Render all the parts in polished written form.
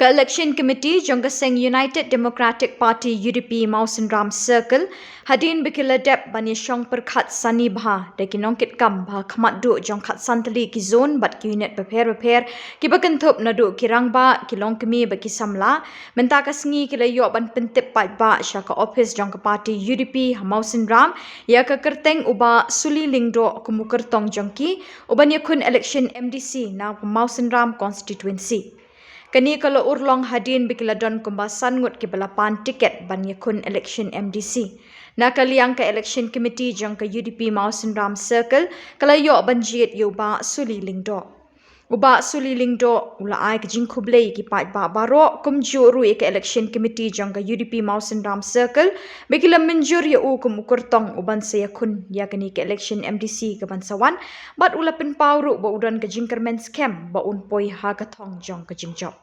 Election Committee Jongaseng United Democratic Party UDP Mausen Ram Circle hadin bikila dep bani syong perkhat sani bha de kinongkit kam bha khamat du jongkhat santali ki zone bat ki unit beper ki bakenthop nadu kirang ba kilong kemi baki samla menta kasngi kila yo ban pentip pat ba syaka office jongka party UDP Mausen Ram ya ka kerteng uba suli lingdo kumukertong jongki uban yakun election MDC na Mausen Ram constituency. Kani kalau urlong hadin bikila don kumbasan ngut ki balapan tiket ban yakun election MDC. Nakaliang ka election committee jang ka UDP Mausen Ram Circle kala yo banjit yo ba suli lingdo. Uba suli lingdo ula ai ka jingkublei ki pat ba baro kumju rui ka election committee jang ka UDP Mausen Ram Circle bikila menjur ya u kumukurtong uban sa yakun ya kani ka election MDC ka bansawan bat ula pen pauru ba udan ka jingkermen scam ba unpoi ha ka thong jong ka jingjob.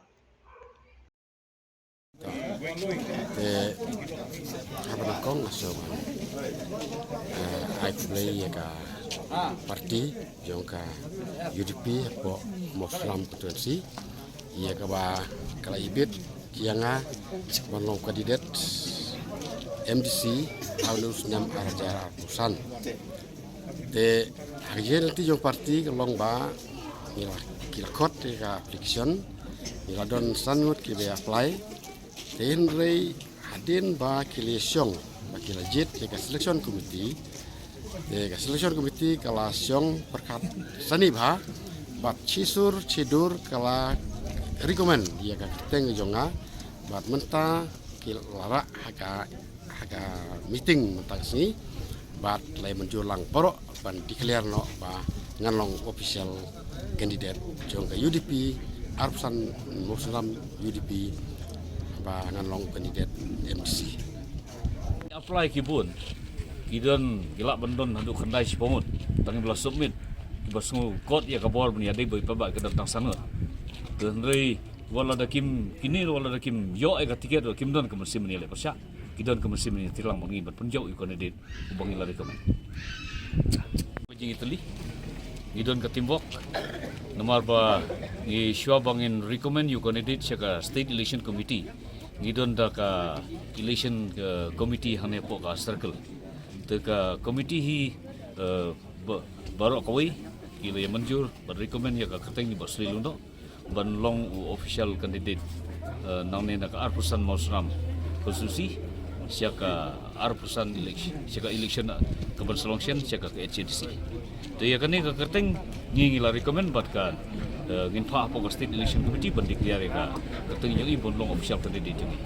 Habang aso I play ka parti jong ka UDP po Muslim constituency ia ka ba kala ibit kianga manong kandidat MDC haulus nyam arajara pusan te hagian ti jong parti kalong ba kila kot ka application ila don sanut ki be apply Henry hadin ba kilesyong ba kilajit ke selection committee ke selection committee kala syong perkat sani ba bat cisur cidur kala recommend ya ka teng jonga bat menta kilara haka meeting mentang sini bat lay menjulang porok ban declare no ba nganlong official candidate jong ka UDP arpsan Muslim UDP ba nganlong kandidat MC. Apply kibun, kidon gilak bendon haduk kendai sipongut, tangi belah submit, kibasungu kot ya kabor bani adai boy pabak ke datang sana. Kendai wala da kim kini wala da kim yo ai tiket do kim don ke mesin menilai persya, kidon ke mesin menilai tilang mengi bat penjau kandidat ubang ilari kemen. Bajing Itali, kidon ke timbok, nomor ba ni syua bangin recommend you candidate syaka state election committee. Ngidon da ka election committee hane po ka circle te ka committee hi baro kawai kila ya manjur bar recommend ya ka kateng ni basli lundo ban long official candidate naune na ka arpusan Muslim konstitusi siaka arpusan election siaka election ka berselongsen siaka ka HCDC te ya kane ka kateng ngila recommend bat ka ngin pa po ka state election committee ban declare ka kateng yang ibon long official candidate ni